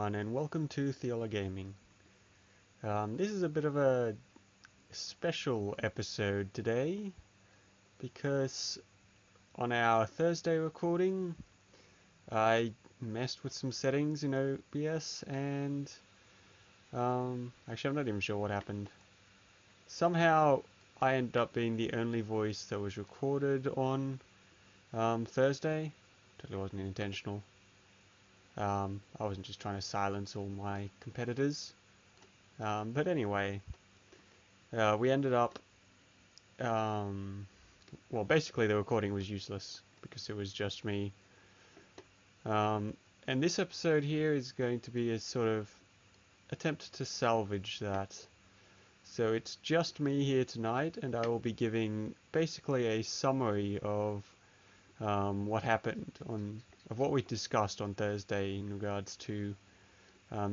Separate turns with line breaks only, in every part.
everyone, and welcome to Theola Gaming. This is a bit of a special episode today because on our Thursday recording I messed with some settings in OBS and actually I'm not even sure what happened. Somehow I ended up being the only voice that was recorded on Thursday. Totally wasn't intentional. I wasn't just trying to silence all my competitors. But anyway, we ended up, well, basically the recording was useless because it was just me. And this episode here is going to be a sort of attempt to salvage that. So it's just me here tonight, and I will be giving basically a summary of what happened of what we discussed on Thursday in regards to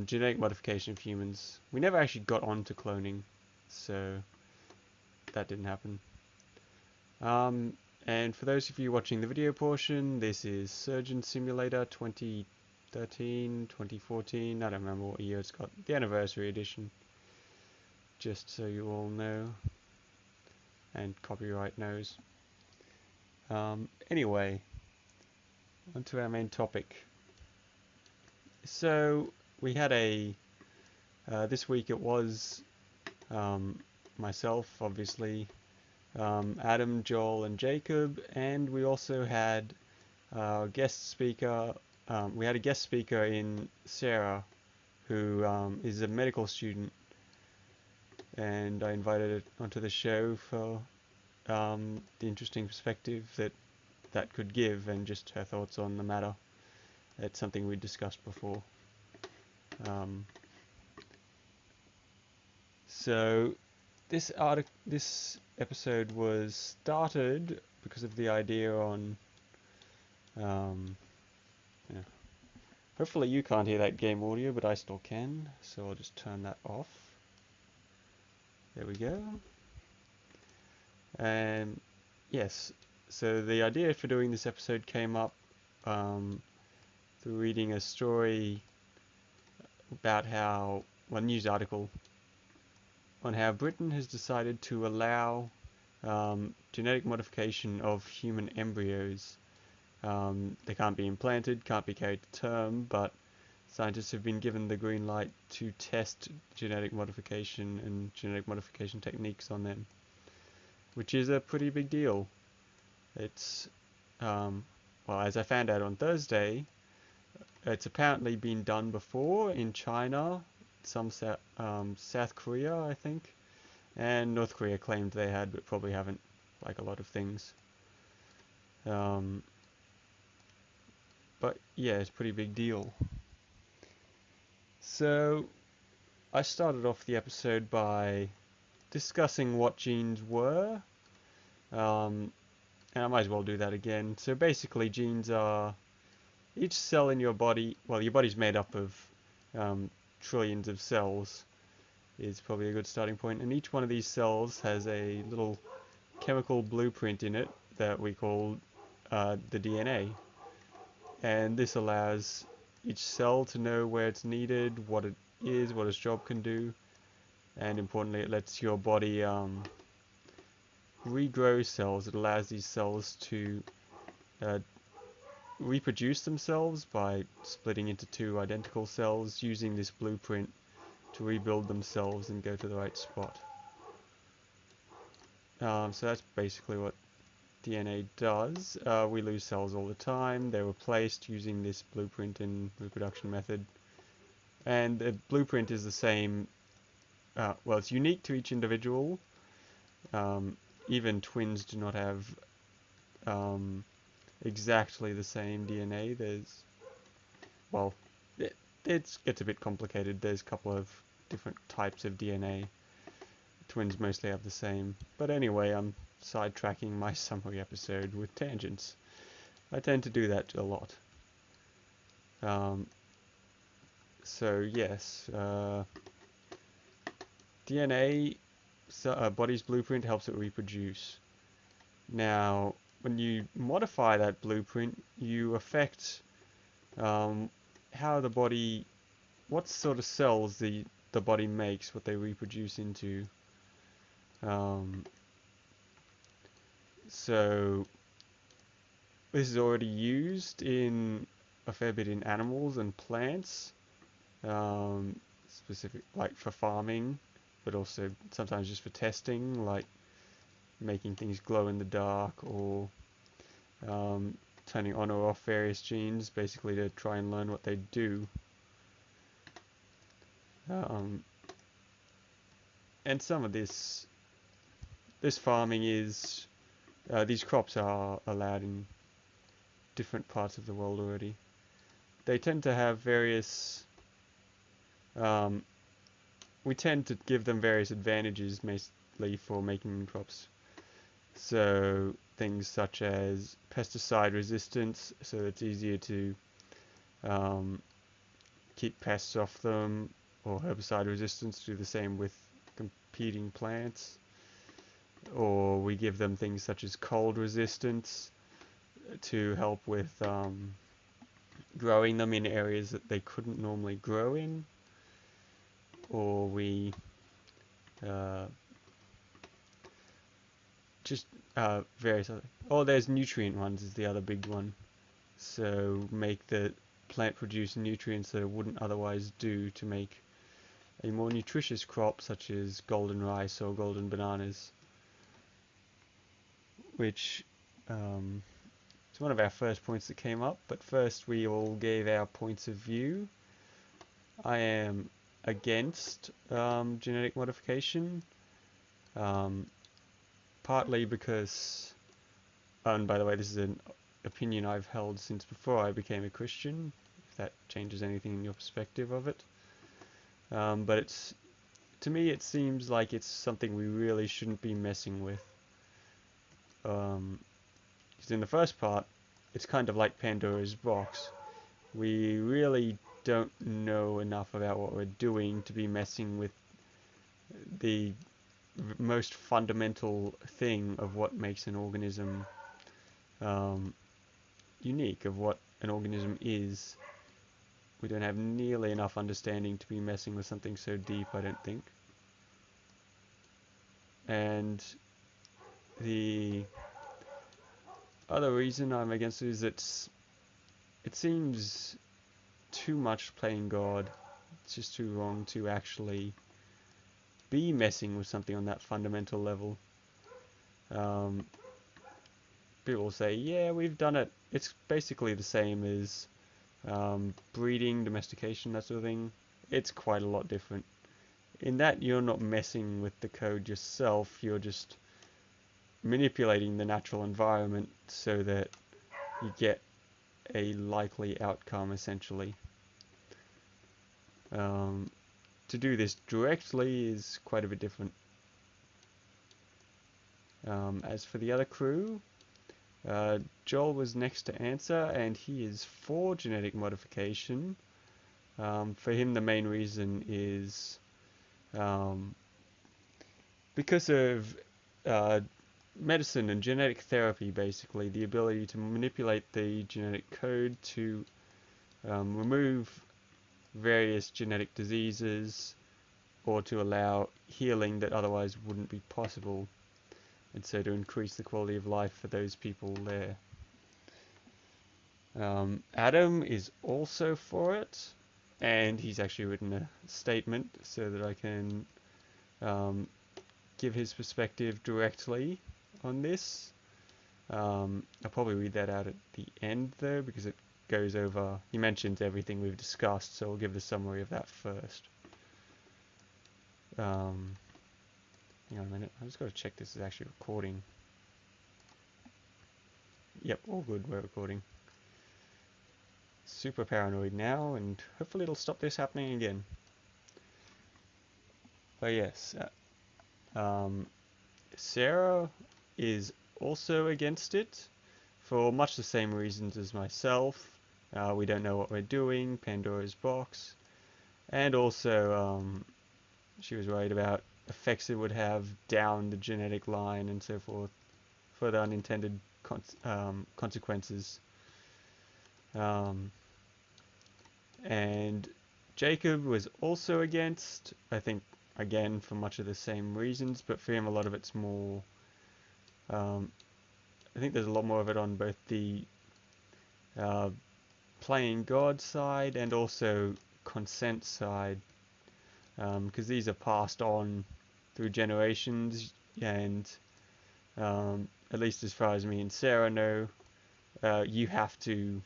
genetic modification of humans. We never actually got on to cloning, so that didn't happen. And for those of you watching the video portion, this is Surgeon Simulator 2013, 2014, I don't remember what year it's got, the anniversary edition, just so you all know, and copyright knows. Anyway, on to our main topic. So, we had this week it was myself, obviously, Adam, Joel, and Jacob, and we also had a guest speaker. We had a guest speaker in Sarah, who is a medical student, and I invited her onto the show for the interesting perspective that could give, and just her thoughts on the matter. It's something we discussed before. So this episode was started because of the idea on yeah. Hopefully you can't hear that game audio, but I still can, so I'll just turn that off. There we go. And yes, so the idea for doing this episode came up through reading a story about a news article on how Britain has decided to allow genetic modification of human embryos. They can't be implanted, can't be carried to term, but scientists have been given the green light to test genetic modification and genetic modification techniques on them, which is a pretty big deal. It's, well, as I found out on Thursday, it's apparently been done before in China, some South Korea, I think, and North Korea claimed they had, but probably haven't, like a lot of things. But yeah, it's a pretty big deal. So I started off the episode by discussing what genes were, and I might as well do that again. So basically, genes are each cell in your body. Well, your body's made up of trillions of cells, is probably a good starting point, and each one of these cells has a little chemical blueprint in it that we call the DNA, and this allows each cell to know where it's needed, what it is, what its job can do, and importantly it lets your body regrow cells. It allows these cells to reproduce themselves by splitting into two identical cells, using this blueprint to rebuild themselves and go to the right spot. So that's basically what DNA does. We lose cells all the time. They're replaced using this blueprint and reproduction method. And the blueprint is the same, well, it's unique to each individual. Even twins do not have exactly the same DNA. Well, it gets a bit complicated. There's a couple of different types of DNA. Twins mostly have the same. But anyway, I'm sidetracking my summary episode with tangents. I tend to do that a lot. So yes, DNA, body's blueprint, helps it reproduce. Now, when you modify that blueprint, you affect how the body what sort of cells the body makes, what they reproduce into. Um, so this is already used in a fair bit in animals and plants, specific like for farming, but also sometimes just for testing, like making things glow in the dark or um, turning on or off various genes, basically to try and learn what they do. Um, and some of this farming is these crops are allowed in different parts of the world already. They tend to have various. Um, we tend to give them various advantages, mostly for making crops. So things such as pesticide resistance, so it's easier to um, keep pests off them, or herbicide resistance, do the same with competing plants. Or we give them things such as cold resistance to help with growing them in areas that they couldn't normally grow in. Or we uh, just various other. Oh, there's nutrient ones is the other big one. So make the plant produce nutrients that it wouldn't otherwise do to make a more nutritious crop, such as golden rice or golden bananas, which is one of our first points that came up. But first, we all gave our points of view. I am against genetic modification, um, partly because, and by the way, this is an opinion I've held since before I became a Christian, if that changes anything in your perspective of it. But to me, it seems like it's something we really shouldn't be messing with. Because in the first part, it's kind of like Pandora's box. We really don't know enough about what we're doing to be messing with the most fundamental thing of what makes an organism um, unique, of what an organism is. We don't have nearly enough understanding to be messing with something so deep, I don't think. And the other reason I'm against it is it seems too much playing God. It's just too wrong to actually be messing with something on that fundamental level. Um, People say, yeah, we've done it. It's basically the same as breeding, domestication, that sort of thing. It's quite a lot different. In that, you're not messing with the code yourself, you're just manipulating the natural environment so that you get a likely outcome, essentially. To do this directly is quite a bit different. As for the other crew, Joel was next to answer, and he is for genetic modification. For him, the main reason is because of medicine and genetic therapy, basically, the ability to manipulate the genetic code to remove various genetic diseases or to allow healing that otherwise wouldn't be possible, and so to increase the quality of life for those people there. Adam is also for it, and he's actually written a statement so that I can give his perspective directly on this. I'll probably read that out at the end though, because it goes over, he mentions everything we've discussed, so I'll give the summary of that first. Hang on a minute, I just got to check this is actually recording. Yep, all good, we're recording. Super paranoid now, and hopefully it'll stop this happening again. But yes, Sarah is also against it for much the same reasons as myself. We don't know what we're doing, Pandora's box, and also she was worried about effects it would have down the genetic line and so forth, further unintended consequences. And Jacob was also against, I think, again, for much of the same reasons, but for him, a lot of it's more. I think there's a lot more of it on both the uh, playing God side and also consent side, because these are passed on through generations, and at least as far as me and Sarah know, you have to.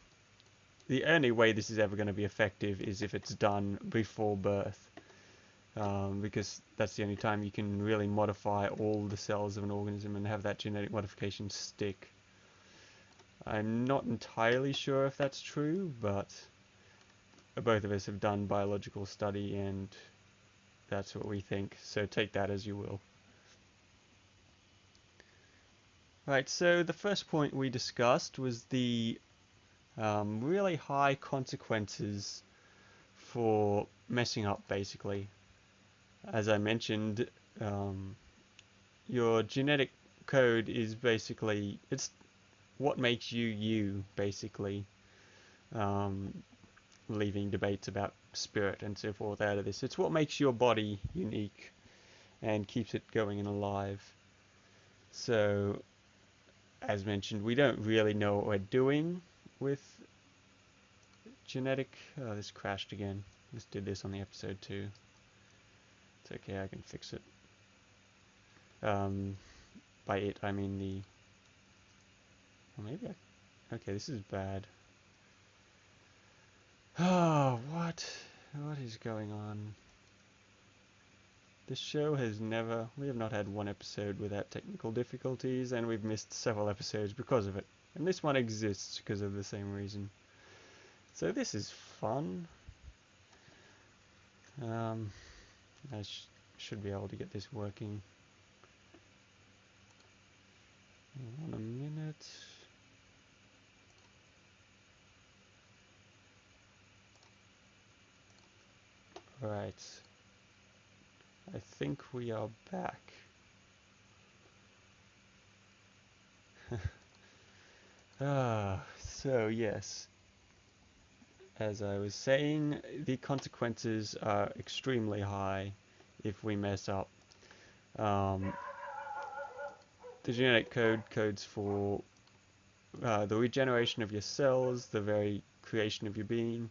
The only way this is ever going to be effective is if it's done before birth, because that's the only time you can really modify all the cells of an organism and have that genetic modification stick. I'm not entirely sure if that's true, but both of us have done biological study and that's what we think, so take that as you will. Right, so the first point we discussed was the really high consequences for messing up, basically. As I mentioned, um, your genetic code is basically, it's what makes you you, basically. Um, Leaving debates about spirit and so forth out of this. It's what makes your body unique and keeps it going and alive. So, as mentioned, we don't really know what we're doing with genetic. Oh, this crashed again. This did this on the episode too. It's okay, I can fix it. By it, I mean the. Well, maybe I. Okay, this is bad. Oh, what? What is going on? This show has never. We have not had one episode without technical difficulties, and we've missed several episodes because of it. And this one exists because of the same reason. So this is fun. I should be able to get this working. Hold on a minute. Right. I think we are back. So yes. As I was saying, the consequences are extremely high if we mess up. Um, the genetic code codes for the regeneration of your cells, the very creation of your being.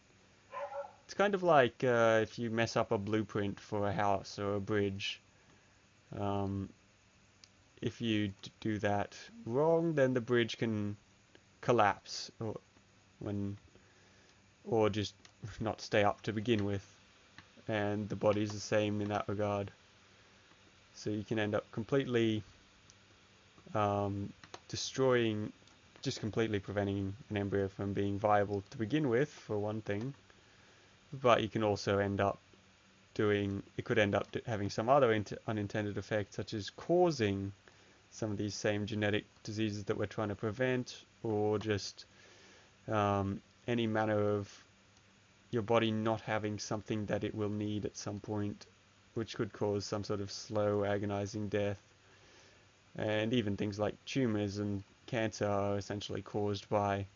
It's kind of like if you mess up a blueprint for a house or a bridge. Um, if you do that wrong, then the bridge can collapse, or just not stay up to begin with. And the body's the same in that regard. So you can end up completely destroying, just completely preventing an embryo from being viable to begin with, for one thing. But you can also end up it could end up having some other unintended effect, such as causing some of these same genetic diseases that we're trying to prevent, or just any manner of your body not having something that it will need at some point, which could cause some sort of slow, agonizing death. And even things like tumors and cancer are essentially caused by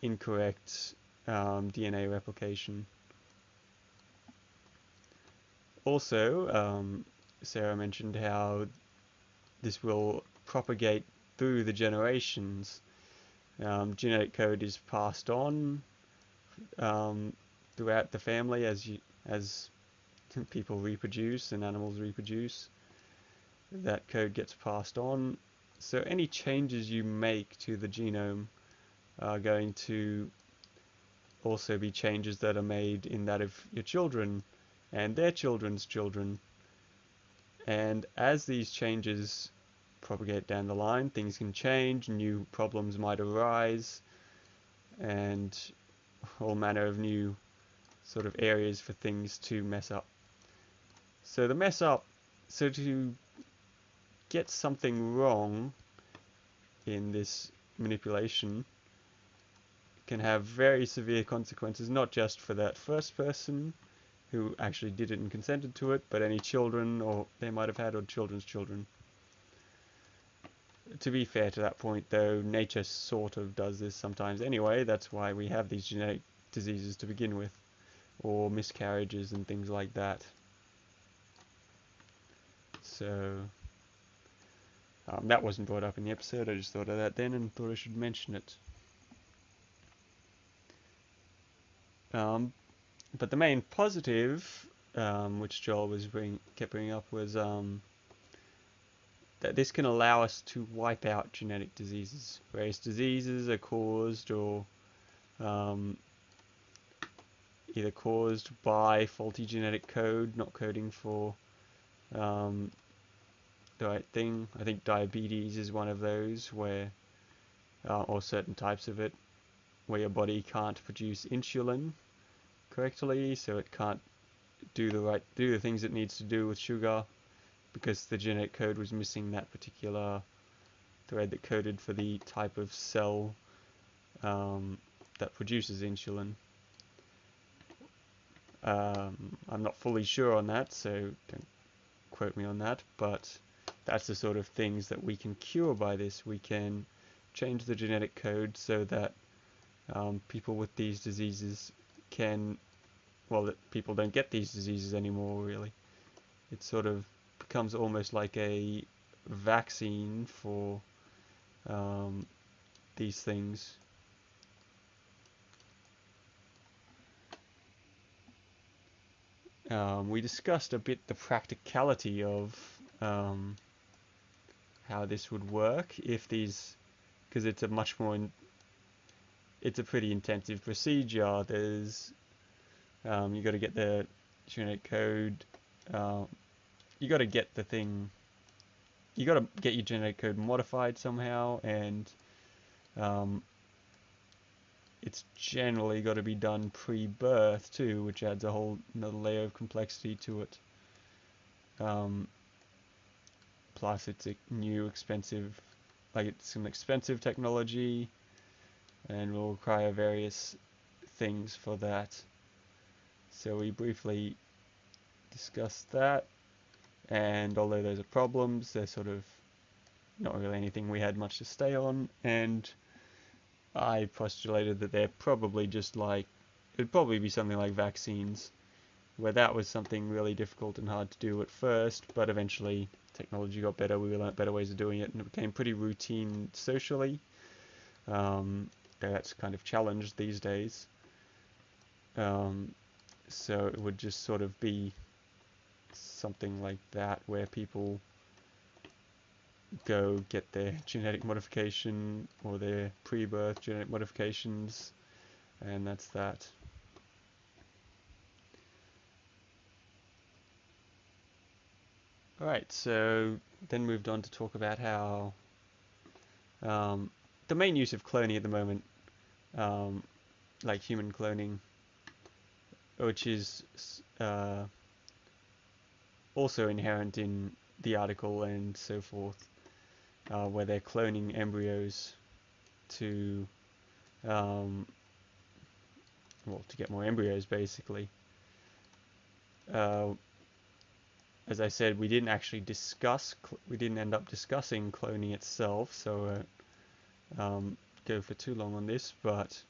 incorrect DNA replication. Also, Sarah mentioned how this will propagate through the generations. Genetic code is passed on throughout the family as people reproduce and animals reproduce. That code gets passed on. So any changes you make to the genome are going to also be changes that are made in that of your children and their children's children. And as these changes propagate down the line, things can change, new problems might arise, and all manner of new sort of areas for things to mess up. So to get something wrong in this manipulation can have very severe consequences, not just for that first person who actually did it and consented to it, but any children or they might have had, or children's children. To be fair to that point, though, nature sort of does this sometimes anyway. That's why we have these genetic diseases to begin with. or miscarriages and things like that. So that wasn't brought up in the episode. I just thought of that then and thought I should mention it. But the main positive, which Joel was kept bringing up, was that this can allow us to wipe out genetic diseases. Various diseases are caused or um, either caused by faulty genetic code, not coding for um, the right thing. I think diabetes is one of those where, or certain types of it, where your body can't produce insulin correctly, so it can't do the things it needs to do with sugar because the genetic code was missing that particular thread that coded for the type of cell that produces insulin. I'm not fully sure on that, so don't quote me on that, but that's the sort of things that we can cure by this. We can change the genetic code so that people with these diseases that people don't get these diseases anymore, really. It sort of becomes almost like a vaccine for these things. We discussed a bit the practicality of how this would work if these, because it's it's a pretty intensive procedure. There's you got to get the genetic code. You got to get the thing. You got to get your genetic code modified somehow, and it's generally got to be done pre-birth too, which adds a whole another layer of complexity to it. Plus, it's a new expensive, it's an expensive technology, and will require various things for that. So we briefly discussed that, and although those are problems, they're sort of not really anything we had much to stay on, and I postulated that they're probably just it'd probably be something like vaccines, where that was something really difficult and hard to do at first, but eventually technology got better, we learnt better ways of doing it, and it became pretty routine socially. That's kind of challenged these days. So it would just sort of be something like that, where people go get their genetic modification or their pre-birth genetic modifications, and that's that. Alright, so then moved on to talk about how the main use of cloning at the moment, like human cloning, which is also inherent in the article and so forth, where they're cloning embryos to to get more embryos, basically. As I said, we didn't end up discussing cloning itself, so I won't go for too long on this, but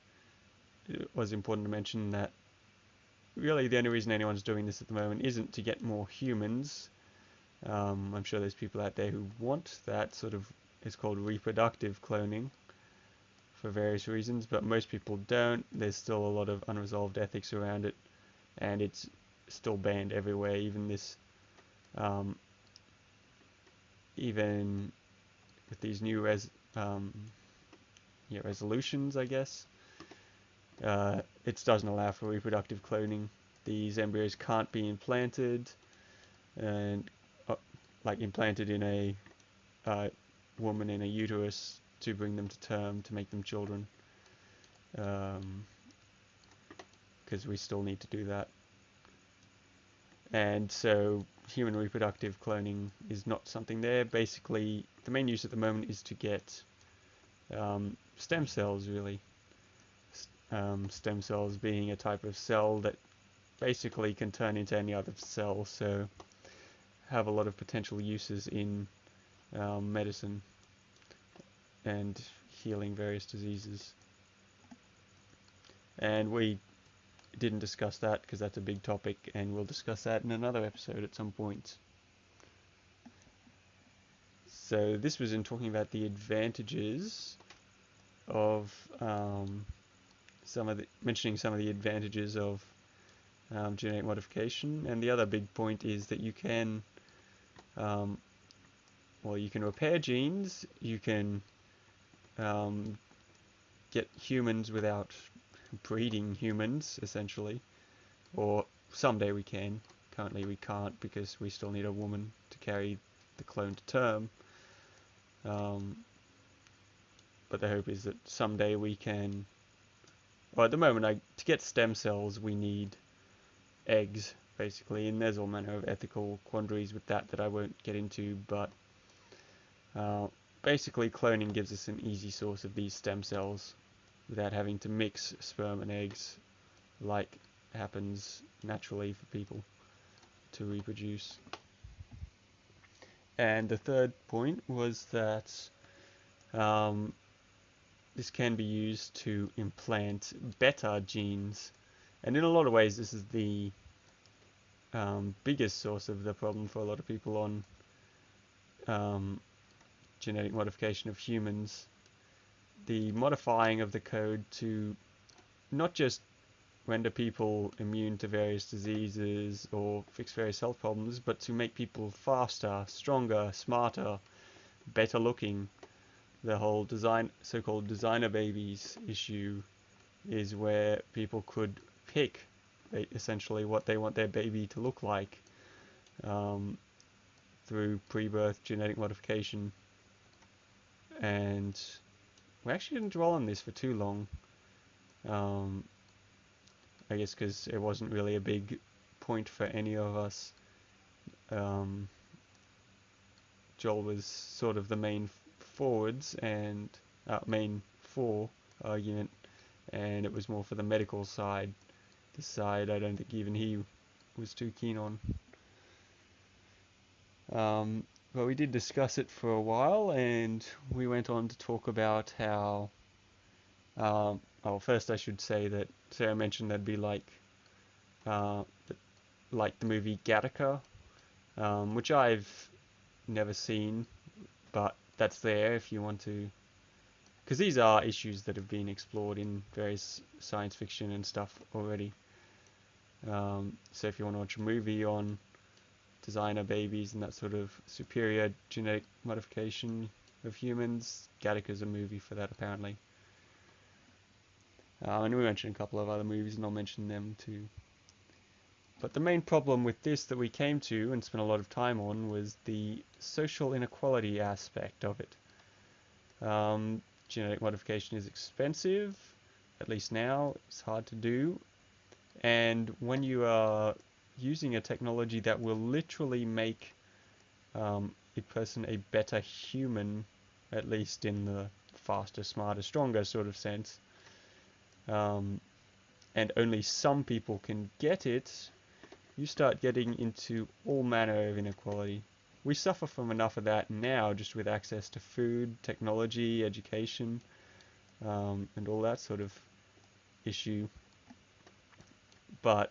it was important to mention that really the only reason anyone's doing this at the moment isn't to get more humans. I'm sure there's people out there who want that sort of, it's called reproductive cloning for various reasons, but most people don't. There's still a lot of unresolved ethics around it, and it's still banned everywhere. Even with these new resolutions, I guess, it doesn't allow for reproductive cloning. These embryos can't be implanted, and implanted in a woman in a uterus to bring them to term, to make them children, because we still need to do that. And so human reproductive cloning is not something there. Basically, the main use at the moment is to get stem cells, really. Stem cells being a type of cell that basically can turn into any other cell, so have a lot of potential uses in medicine and healing various diseases. And didn't discuss that because that's a big topic, and we'll discuss that in another episode at some point. So this was in talking about the advantages of mentioning some of the advantages of genetic modification, and the other big point is that you can you can repair genes, you can get humans without breeding humans, essentially, or someday we can. Currently we can't because we still need a woman to carry the clone to term. But the hope is that someday we can. Well, at the moment, to get stem cells, we need eggs, basically, and there's all manner of ethical quandaries with that I won't get into, but basically cloning gives us an easy source of these stem cells without having to mix sperm and eggs like happens naturally for people to reproduce. And the third point was that this can be used to implant better genes, and in a lot of ways this is the biggest source of the problem for a lot of people on genetic modification of humans. The modifying of the code to not just render people immune to various diseases or fix various health problems, but to make people faster, stronger, smarter, better looking. The whole so-called designer babies issue is where people could pick essentially what they want their baby to look like through pre-birth genetic modification. And we actually didn't dwell on this for too long, I guess because it wasn't really a big point for any of us. Joel was sort of the main forwards and main for argument, and it was more for the medical side. This side I don't think even he was too keen on. But we did discuss it for a while, and we went on to talk about how first I should say that Sarah mentioned that'd be like the movie Gattaca, which I've never seen, but that's there if you want to, because these are issues that have been explored in various science fiction and stuff already. So if you want to watch a movie on designer babies and that sort of superior genetic modification of humans, Gattaca's a movie for that apparently. And we mentioned a couple of other movies, and I'll mention them too. But the main problem with this that we came to and spent a lot of time on was the social inequality aspect of it. Genetic modification is expensive, at least now, it's hard to do. And when you are using a technology that will literally make a person a better human, at least in the faster, smarter, stronger sort of sense, and only some people can get it, you start getting into all manner of inequality. We suffer from enough of that now, just with access to food, technology, education, and all that sort of issue. But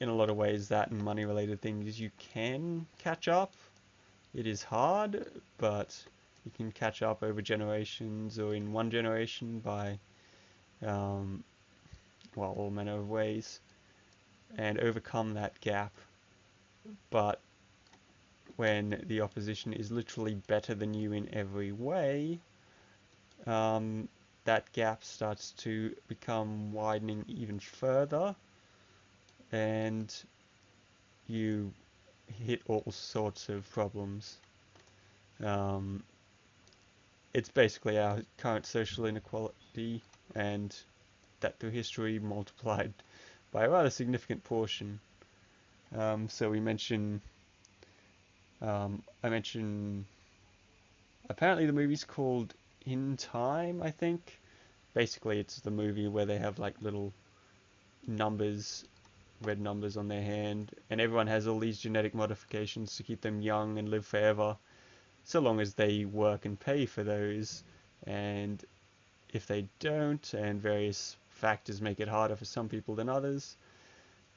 in a lot of ways, that and money-related things, you can catch up. It is hard, but you can catch up over generations or in one generation by, all manner of ways, and overcome that gap. But when the opposition is literally better than you in every way, that gap starts to become widening even further, and you hit all sorts of problems. It's basically our current social inequality, and that through history multiplied by a rather significant portion. So we mention, I mentioned, apparently the movie's called In Time, I think. Basically it's the movie where they have like little numbers, red numbers on their hand, and everyone has all these genetic modifications to keep them young and live forever, so long as they work and pay for those. And if they don't, and various factors make it harder for some people than others,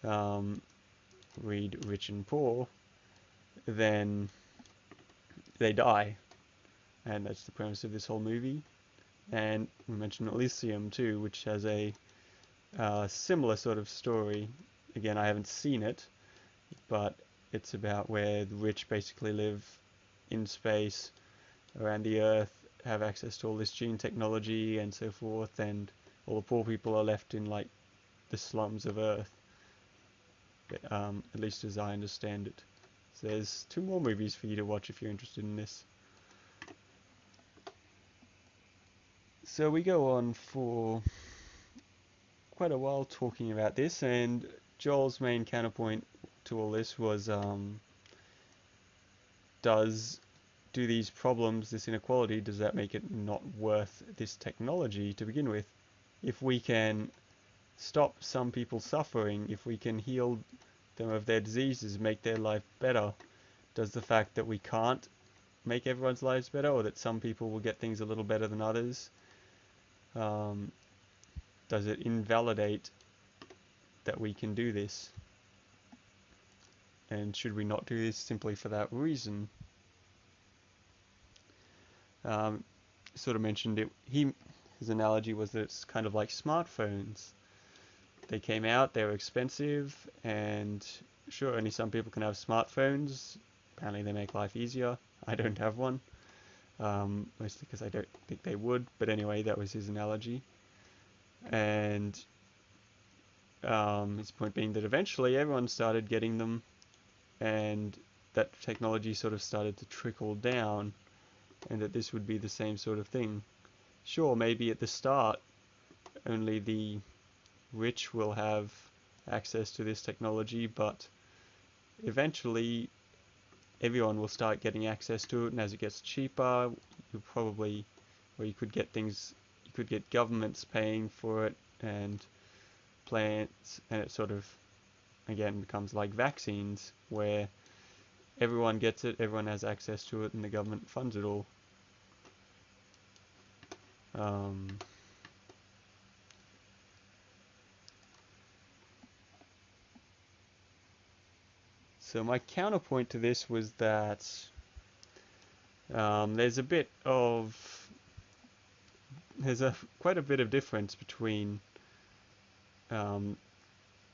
read rich and poor, then they die. And that's the premise of this whole movie. And we mentioned Elysium too, which has a similar sort of story. Again, I haven't seen it, but it's about where the rich basically live in space around the Earth, have access to all this gene technology and so forth, and all the poor people are left in like the slums of Earth, at least as I understand it. So there's 2 more movies for you to watch if you're interested in this. So we go on for quite a while talking about this, and Joel's main counterpoint to all this was, do these problems, this inequality, does that make it not worth this technology to begin with? If we can stop some people suffering, if we can heal them of their diseases, make their life better, does the fact that we can't make everyone's lives better, or that some people will get things a little better than others, does it invalidate that we can do this? And should we not do this simply for that reason? Sort of mentioned it. His analogy was that it's kind of like smartphones. They came out, they were expensive, and sure, only some people can have smartphones. Apparently they make life easier. I don't have one, mostly because I don't think they would, but anyway, that was his analogy. And his point being that eventually everyone started getting them, and that technology sort of started to trickle down, and that this would be the same sort of thing. Sure, maybe at the start only the rich will have access to this technology, but eventually everyone will start getting access to it, and as it gets cheaper, you probably, or you could get things, you could get governments paying for it and plants, and it sort of again becomes like vaccines, where everyone gets it, everyone has access to it, and the government funds it all. So my counterpoint to this was that there's quite a bit of difference between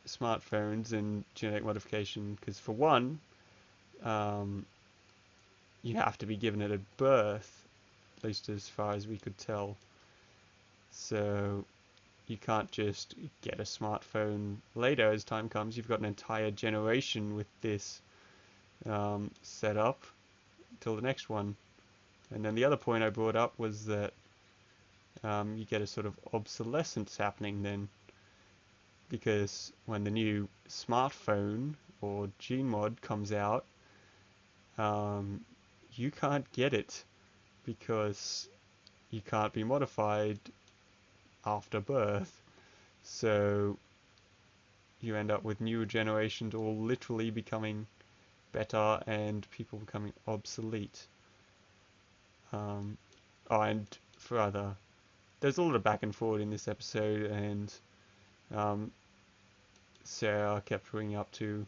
smartphones and genetic modification, because for one, you have to be given it at birth, at least as far as we could tell. So you can't just get a smartphone later as time comes. You've got an entire generation with this set up till the next one. And then the other point I brought up was that you get a sort of obsolescence happening then, because when the new smartphone or gene mod comes out, you can't get it because you can't be modified after birth. So you end up with new generations all literally becoming better and people becoming obsolete. And there's a lot of back and forward in this episode, and Sarah kept bringing up to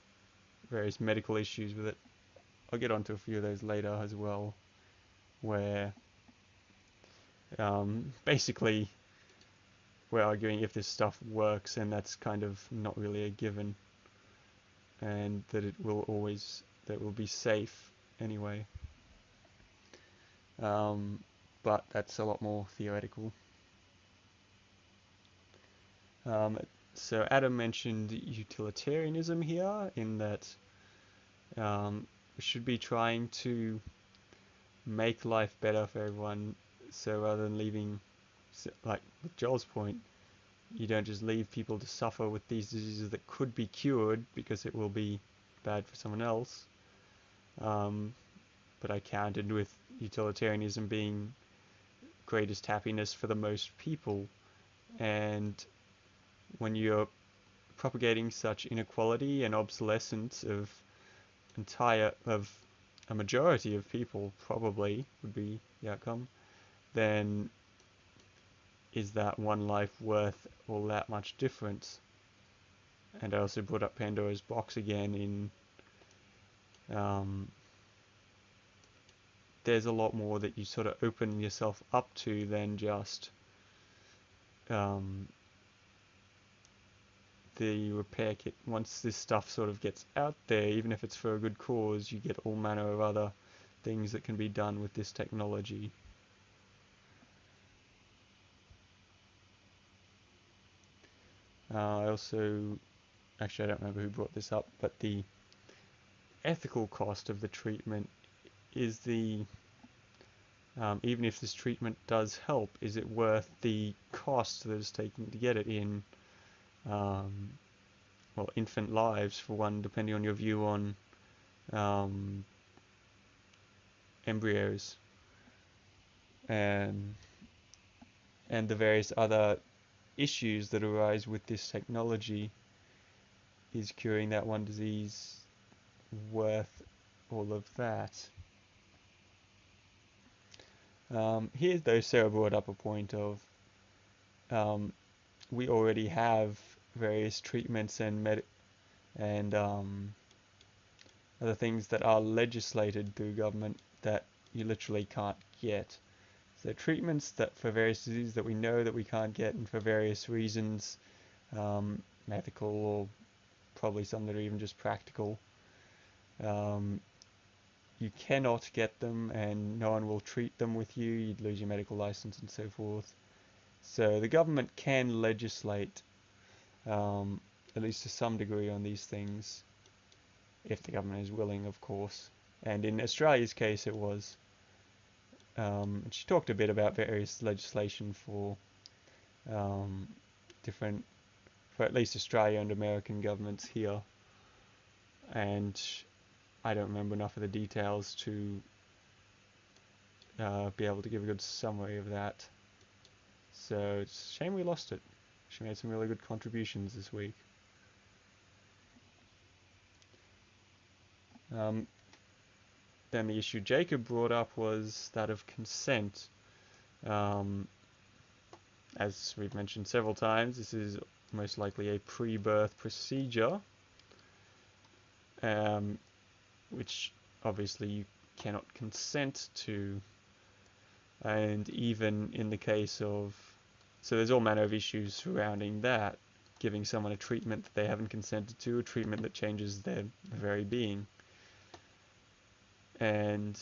various medical issues with it. I'll get onto a few of those later as well, where basically we're arguing if this stuff works, and that's kind of not really a given, and that it will be safe anyway. But that's a lot more theoretical. So Adam mentioned utilitarianism here, in that we should be trying to make life better for everyone. So rather than leaving, like with Joel's point, you don't just leave people to suffer with these diseases that could be cured because it will be bad for someone else. But I countered with utilitarianism being greatest happiness for the most people. And when you're propagating such inequality and obsolescence of a majority of people, probably would be the outcome, then is that one life worth all that much difference? And I also brought up Pandora's box again um, there's a lot more that you sort of open yourself up to than just um, the repair kit. Once this stuff sort of gets out there, even if it's for a good cause, you get all manner of other things that can be done with this technology. I also, actually I don't remember who brought this up, but the ethical cost of the treatment is even if this treatment does help, is it worth the cost that it's taking to get it in, um, well, infant lives for one, depending on your view on um, embryos, and the various other issues that arise with this technology. Is curing that one disease worth all of that? Here, though, Sarah brought up a point of um, we already have various treatments and other things that are legislated through government that you literally can't get. So treatments that for various diseases that we know that we can't get, and for various reasons, ethical or probably some that are even just practical, um, you cannot get them, and no one will treat them with you. You'd lose your medical license and so forth. So the government can legislate, at least to some degree, on these things, if the government is willing, of course. And in Australia's case, it was. She talked a bit about various legislation for um, different, for at least Australia and American governments here. And I don't remember enough of the details to be able to give a good summary of that. So it's a shame we lost it. She made some really good contributions this week. Then the issue Jacob brought up was that of consent. Um, as we've mentioned several times, this is most likely a pre-birth procedure, which obviously you cannot consent to. And even in the case of, so there's all manner of issues surrounding that, giving someone a treatment that they haven't consented to, a treatment that changes their very being. And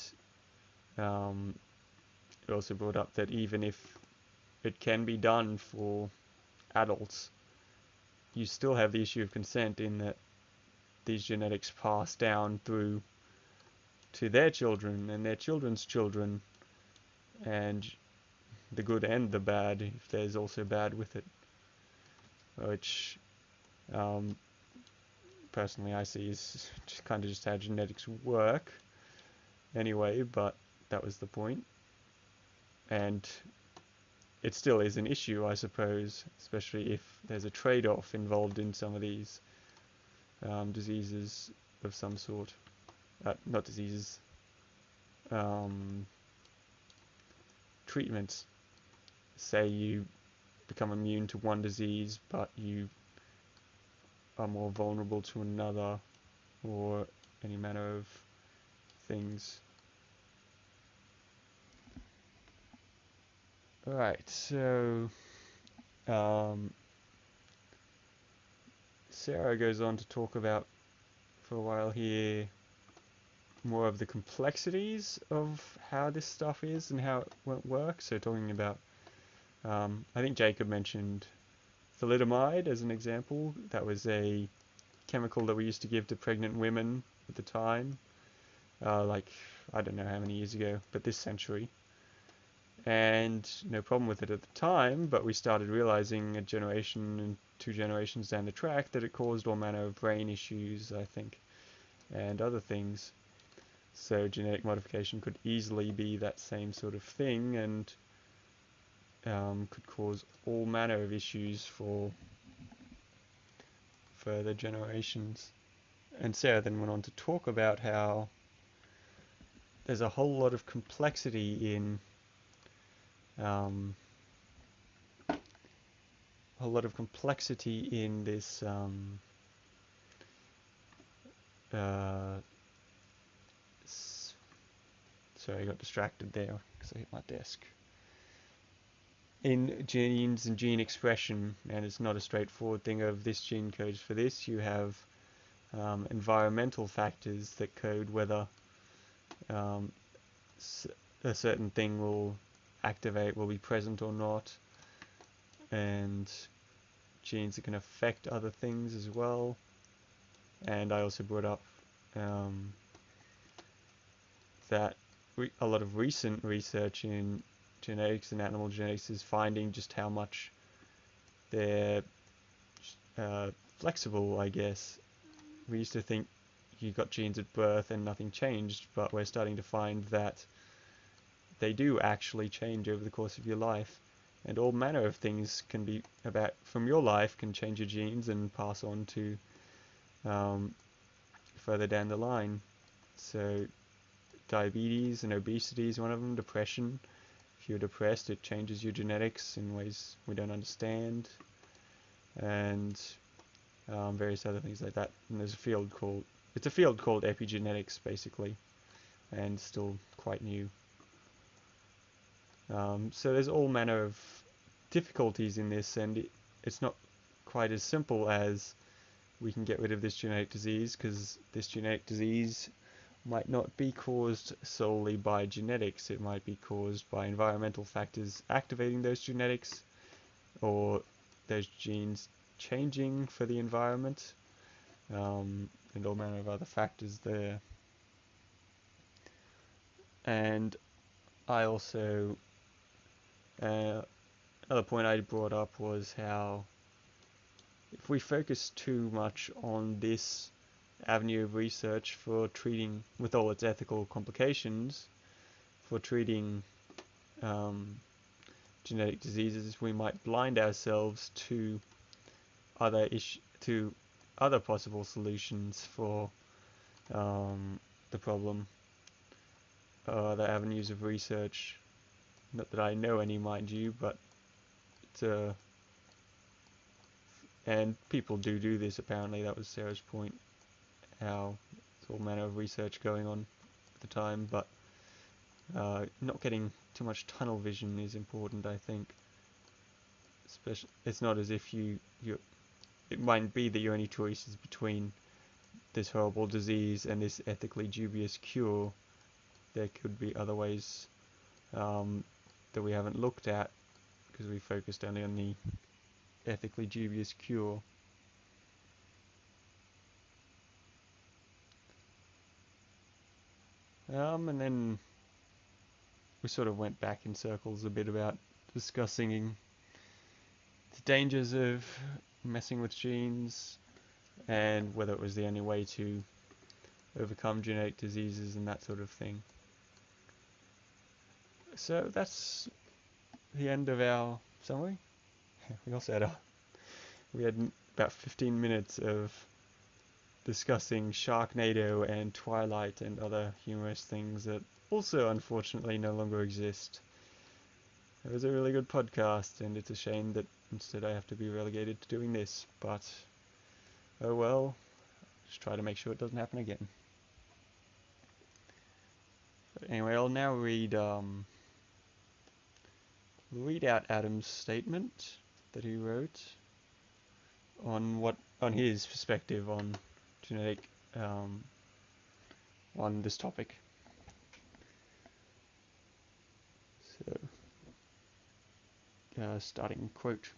it also brought up that even if it can be done for adults, you still have the issue of consent in that these genetics pass down through to their children and their children's children, and the good and the bad, if there's also bad with it, which personally I see is just kind of just how genetics work anyway, but that was the point. And it still is an issue, I suppose, especially if there's a trade-off involved in some of these diseases of some sort. Not diseases, treatments. Say you become immune to one disease, but you are more vulnerable to another, or any manner of things. Alright, so Sarah goes on to talk about, for a while here, more of the complexities of how this stuff is and how it won't work. So talking about, I think Jacob mentioned thalidomide as an example. That was a chemical that we used to give to pregnant women at the time, like, I don't know how many years ago, but this century. And no problem with it at the time, but we started realizing a generation and 2 generations down the track that it caused all manner of brain issues, I think, and other things. So genetic modification could easily be that same sort of thing, and could cause all manner of issues for further generations. And Sarah then went on to talk about how there's a whole lot of complexity in a lot of complexity in this. Uh, Sorry, I got distracted there because I hit my desk. In genes and gene expression, and it's not a straightforward thing of this gene codes for this. You have environmental factors that code whether um, a certain thing will will be present or not, and genes that can affect other things as well. And I also brought up um, that a lot of recent research in genetics and animal genetics is finding just how much they're flexible, I guess. We used to think you got genes at birth and nothing changed, but we're starting to find that they do actually change over the course of your life. And all manner of things can be about from your life can change your genes and pass on to further down the line. So diabetes and obesity is one of them, depression. If you're depressed, it changes your genetics in ways we don't understand, and various other things like that. And there's a field called epigenetics, basically, and still quite new. So there's all manner of difficulties in this, and it's not quite as simple as we can get rid of this genetic disease, because this genetic disease might not be caused solely by genetics. It might be caused by environmental factors activating those genetics, or those genes changing for the environment, and all manner of other factors there. And I also, another point I brought up was how if we focus too much on this avenue of research for treating, with all its ethical complications, for treating genetic diseases, we might blind ourselves to other possible solutions for the problem, other avenues of research. Not that I know any, mind you, but and people do this apparently. That was Sarah's point, how there's all manner of research going on at the time, but not getting too much tunnel vision is important, I think. Especially, it's not as if it might be that your only choice is between this horrible disease and this ethically dubious cure. There could be other ways that we haven't looked at because we focused only on the ethically dubious cure. And then we sort of went back in circles a bit about discussing the dangers of messing with genes and whether it was the only way to overcome genetic diseases and that sort of thing. So that's the end of our summary. We also had about 15 minutes of discussing Sharknado and Twilight and other humorous things that also unfortunately no longer exist. It was a really good podcast, and it's a shame that instead I have to be relegated to doing this, but oh well, just try to make sure it doesn't happen again. But anyway, I'll now read out Adam's statement that he wrote on his perspective on genetic on this topic. So, starting quote: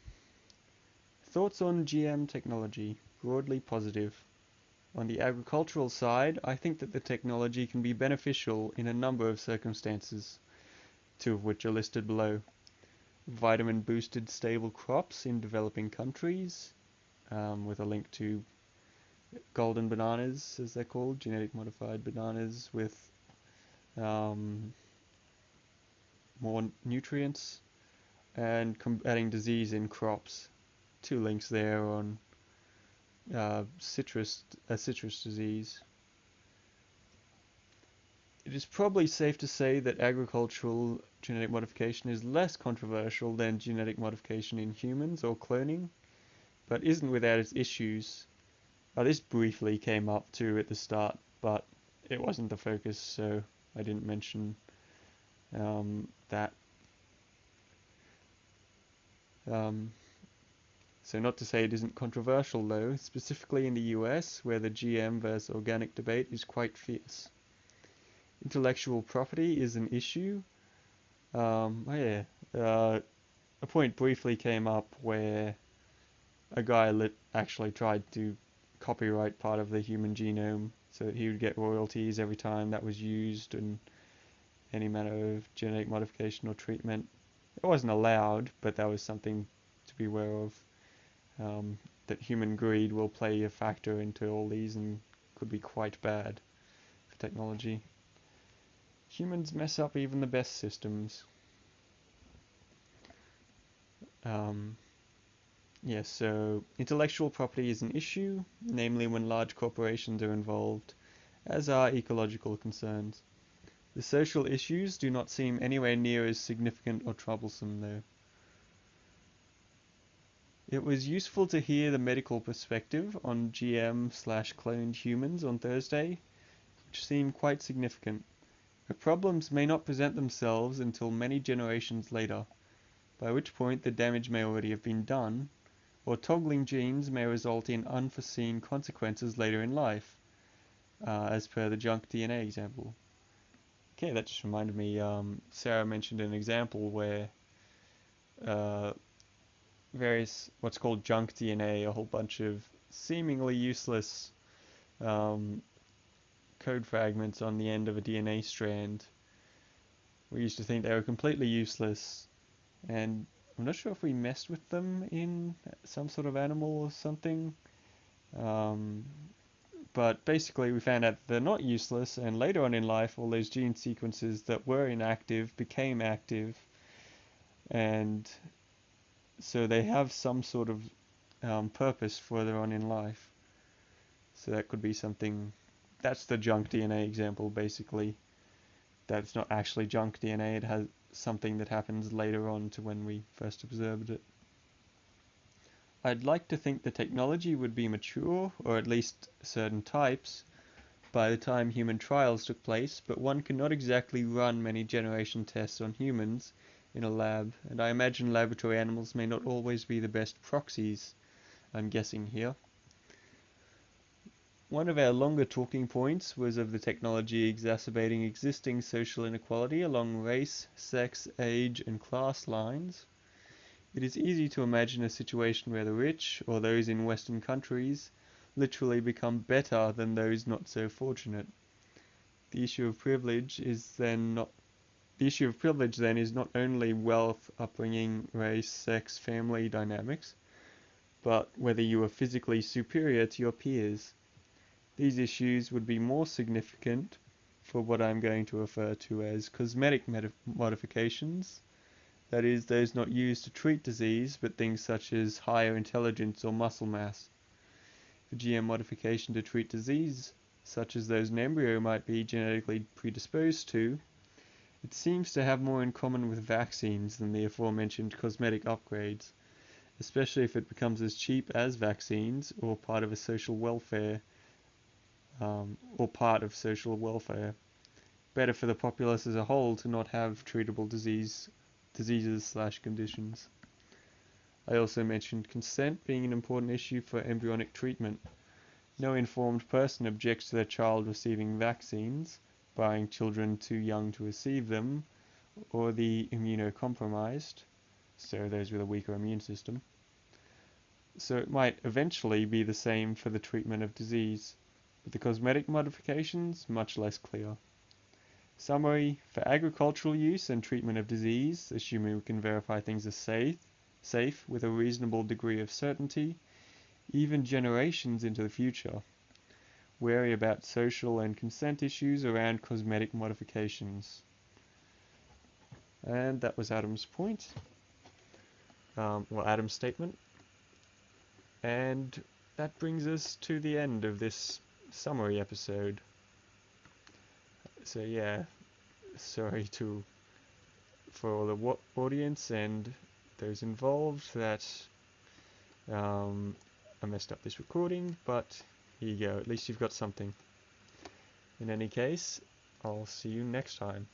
"Thoughts on GM technology, broadly positive. On the agricultural side, I think that the technology can be beneficial in a number of circumstances, two of which are listed below. Vitamin-boosted stable crops in developing countries, with a link to golden bananas, as they're called, genetic modified bananas with more nutrients, and combating disease in crops. Two links there on citrus disease. It is probably safe to say that agricultural genetic modification is less controversial than genetic modification in humans or cloning, but isn't without its issues. This briefly came up too at the start, but it wasn't the focus, so I didn't mention that. So not to say it isn't controversial though, specifically in the US, where the GM versus organic debate is quite fierce. Intellectual property is an issue. A point briefly came up where a guy actually tried to copyright part of the human genome so that he would get royalties every time that was used in any manner of genetic modification or treatment. It wasn't allowed, but that was something to be aware of. That human greed will play a factor into all these and could be quite bad for technology. Humans mess up even the best systems. Yes, so intellectual property is an issue, namely when large corporations are involved, as are ecological concerns. The social issues do not seem anywhere near as significant or troublesome, though. It was useful to hear the medical perspective on GM/cloned humans on Thursday, which seemed quite significant. The problems may not present themselves until many generations later, by which point the damage may already have been done, or toggling genes may result in unforeseen consequences later in life, as per the junk DNA example. Okay, that just reminded me, Sarah mentioned an example where various, what's called junk DNA, a whole bunch of seemingly useless code fragments on the end of a DNA strand. We used to think they were completely useless, and I'm not sure if we messed with them in some sort of animal or something. But basically we found out they're not useless, and later on in life all those gene sequences that were inactive became active, and so they have some sort of purpose further on in life. So that could be something. That's the junk DNA example, basically. That's not actually junk DNA, it has something that happens later on to when we first observed it. I'd like to think the technology would be mature, or at least certain types, by the time human trials took place, but one cannot exactly run many generation tests on humans in a lab, and I imagine laboratory animals may not always be the best proxies, I'm guessing here. One of our longer talking points was of the technology exacerbating existing social inequality along race, sex, age, and class lines. It is easy to imagine a situation where the rich, or those in Western countries, literally become better than those not so fortunate. The issue of privilege then is not only wealth, upbringing, race, sex, family dynamics, but whether you are physically superior to your peers. These issues would be more significant for what I'm going to refer to as cosmetic modifications, that is, those not used to treat disease, but things such as higher intelligence or muscle mass. For GM modification to treat disease, such as those an embryo might be genetically predisposed to, it seems to have more in common with vaccines than the aforementioned cosmetic upgrades, especially if it becomes as cheap as vaccines or part of social welfare. Better for the populace as a whole to not have treatable diseases/conditions. I also mentioned consent being an important issue for embryonic treatment. No informed person objects to their child receiving vaccines, barring children too young to receive them, or the immunocompromised, so those with a weaker immune system. So it might eventually be the same for the treatment of disease, but the cosmetic modifications, much less clear. Summary: for agricultural use and treatment of disease, assuming we can verify things are safe with a reasonable degree of certainty, even generations into the future. Wary about social and consent issues around cosmetic modifications. And that was Adam's point. Adam's statement. And that brings us to the end of this summary episode. So yeah, sorry for all the audience and those involved that I messed up this recording, but here you go, at least you've got something. In any case, I'll see you next time.